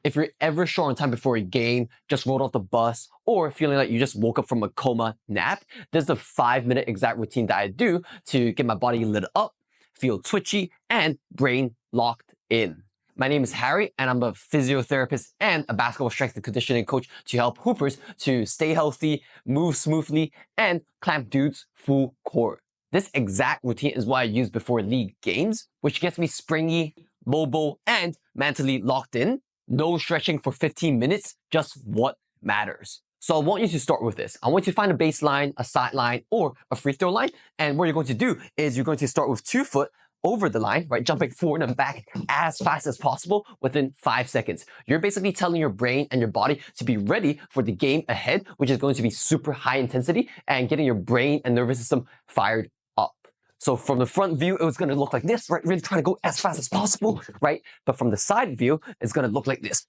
If you're ever short on time before a game, just rolled off the bus, or feeling like you just woke up from a coma nap, this is the 5-minute exact routine that I do to get my body lit up, feel twitchy, and brain locked in. My name is Harry, and I'm a physiotherapist and a basketball strength and conditioning coach to help hoopers to stay healthy, move smoothly, and clamp dudes full court. This exact routine is what I use before league games, which gets me springy, mobile, and mentally locked in. No stretching for 15 minutes, just what matters. So I want you to start with this. I want you to find a baseline, a sideline, or a free throw line. And what you're going to do is you're going to start with 2 foot over the line, right? Jumping forward and back as fast as possible within 5 seconds. You're basically telling your brain and your body to be ready for the game ahead, which is going to be super high intensity and getting your brain and nervous system fired up. So from the front view, it was going to look like this, right? Really trying to go as fast as possible, right? But from the side view, it's going to look like this.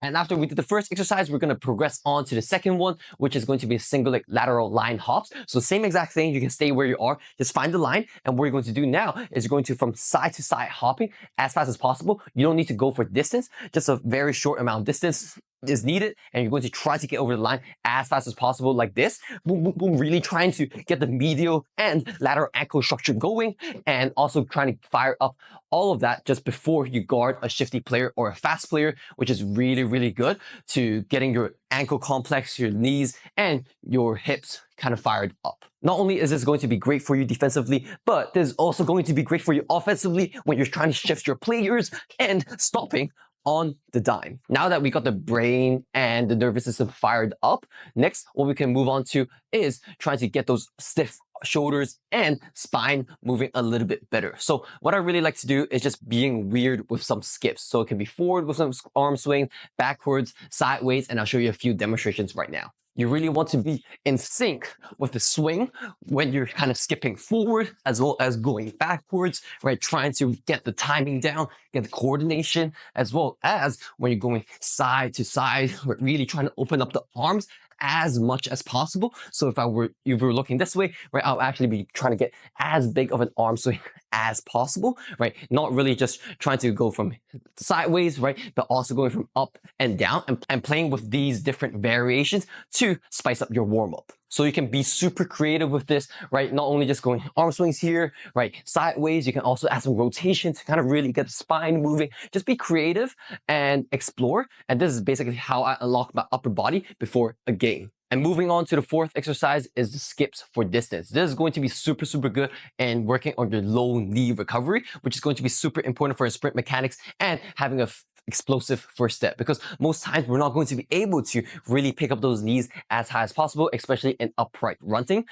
And after we did the first exercise, we're going to progress on to the second one, which is going to be a single leg lateral line hops. So same exact thing. You can stay where you are. Just find the line. And what you're going to do now is you're going to from side to side hopping as fast as possible. You don't need to go for distance. Just a very short amount of distance is needed, and you're going to try to get over the line as fast as possible like this. Boom, boom, boom, really trying to get the medial and lateral ankle structure going, and also trying to fire up all of that just before you guard a shifty player or a fast player, which is really, really good to getting your ankle complex, your knees, and your hips kind of fired up. Not only is this going to be great for you defensively, but this is also going to be great for you offensively when you're trying to shift your players and stopping on the dime. Now that we got the brain and the nervous system fired up, next what we can move on to is trying to get those stiff shoulders and spine moving a little bit better. So what I really like to do is just being weird with some skips. So it can be forward with some arm swing, backwards, sideways, and I'll show you a few demonstrations right now. You really want to be in sync with the swing when you're kind of skipping forward as well as going backwards, right? Trying to get the timing down, get the coordination, as well as when you're going side to side, we're really trying to open up the arms as much as possible. So if you were looking this way, right, I'll actually be trying to get as big of an arm swing as possible, right? Not really just trying to go from sideways, right? But also going from up and down and playing with these different variations to spice up your warm up. So you can be super creative with this, right? Not only just going arm swings here, right? Sideways, you can also add some rotation to kind of really get the spine moving. Just be creative and explore. And this is basically how I unlock my upper body before a game. And moving on to the fourth exercise is the skips for distance. This is going to be super, super good in working on your low knee recovery, which is going to be super important for your sprint mechanics and having a explosive first step, because most times we're not going to be able to really pick up those knees as high as possible, especially in upright running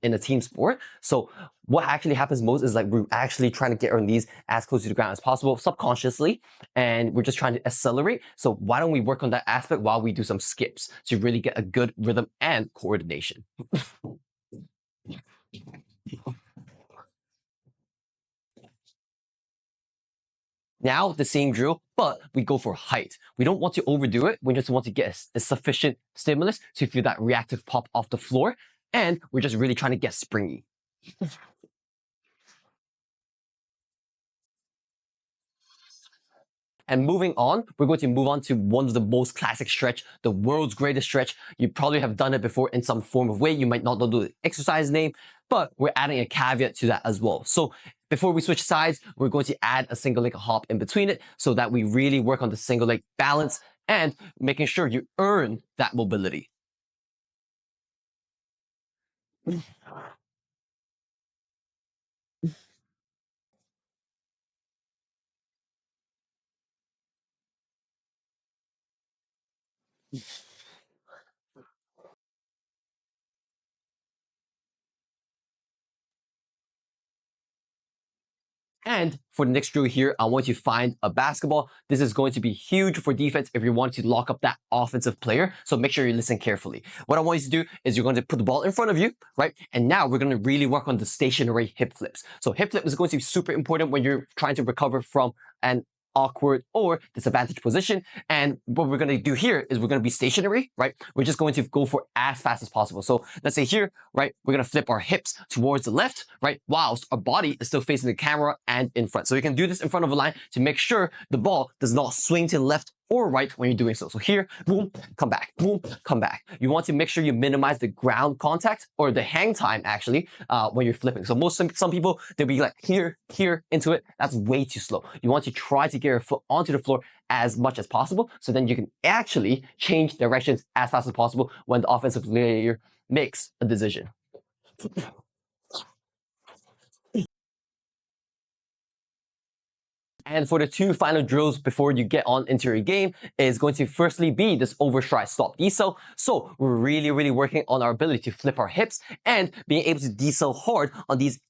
in a team sport. So what actually happens most is like we're actually trying to get our knees as close to the ground as possible subconsciously, and we're just trying to accelerate. So why don't we work on that aspect while we do some skips to really get a good rhythm and coordination. Now the same drill, but we go for height. We don't want to overdo it. We just want to get a sufficient stimulus to feel that reactive pop off the floor. And we're just really trying to get springy. And moving on, we're going to move on to one of the most classic stretch, the world's greatest stretch. You probably have done it before in some form of way. You might not know the exercise name, but we're adding a caveat to that as well. So before we switch sides, we're going to add a single leg hop in between it so that we really work on the single leg balance and making sure you earn that mobility. And for the next drill here, I want you to find a basketball. This is going to be huge for defense if you want to lock up that offensive player. So make sure you listen carefully. What I want you to do is you're going to put the ball in front of you, right? And now we're going to really work on the stationary hip flips. So hip flip is going to be super important when you're trying to recover from an awkward or disadvantaged position. And what we're going to do here is we're going to be stationary, right? We're just going to go for as fast as possible. So let's say here, right, we're going to flip our hips towards the left, right, whilst our body is still facing the camera and in front. So you can do this in front of a line to make sure the ball does not swing to the left or right when you're doing so. So here, boom, come back, boom, come back. You want to make sure you minimize the ground contact or the hang time actually when you're flipping. So some people, they'll be like here, into it. That's way too slow. You want to try to get your foot onto the floor as much as possible, so then you can actually change directions as fast as possible when the offensive player makes a decision. And for the two final drills before you get on into your game is going to firstly be this overstride stop decel. So we're really working on our ability to flip our hips and being able to decel hard on these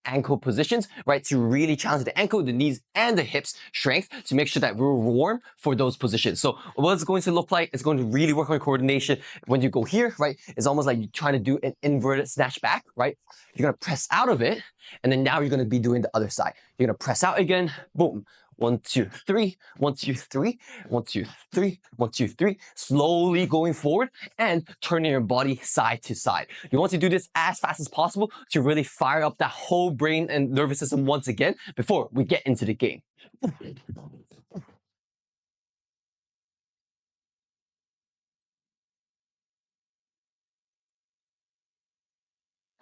ankle positions, right? To really challenge the ankle, the knees, and the hips strength to make sure that we're warm for those positions. So what it's going to look like, it's going to really work on coordination. When you go here, right, it's almost like you're trying to do an inverted snatch back, right? You're going to press out of it, and then now you're going to be doing the other side. You're going to press out again, boom. 1, 2, 3, 1, 2, 3, 1, 2, 3, 1, 2, 3, slowly going forward and turning your body side to side. You want to do this as fast as possible to really fire up that whole brain and nervous system once again before we get into the game.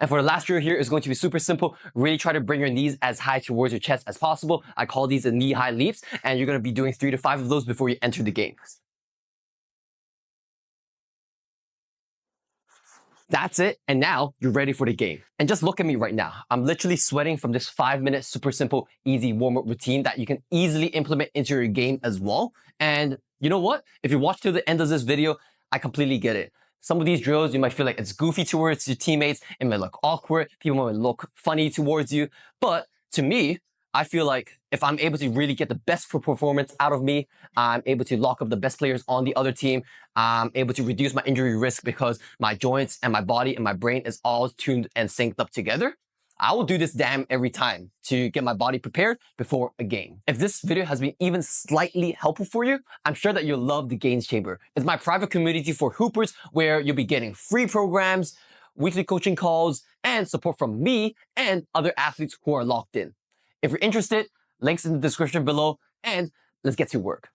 And for the last drill here is going to be super simple. Really try to bring your knees as high towards your chest as possible. I call these the knee-high leaps, and you're going to be doing 3 to 5 of those before you enter the game. That's it, and now you're ready for the game. And just look at me right now. I'm literally sweating from this 5-minute super simple, easy warm-up routine that you can easily implement into your game as well. And you know what? If you watch till the end of this video, I completely get it. Some of these drills, you might feel like it's goofy towards your teammates. It might look awkward. People might look funny towards you. But to me, I feel like if I'm able to really get the best performance out of me, I'm able to lock up the best players on the other team, I'm able to reduce my injury risk because my joints and my body and my brain is all tuned and synced up together, I will do this damn every time to get my body prepared before a game. If this video has been even slightly helpful for you, I'm sure that you'll love the Gains Chamber. It's my private community for hoopers where you'll be getting free programs, weekly coaching calls, and support from me and other athletes who are locked in. If you're interested, links in the description below, and let's get to work.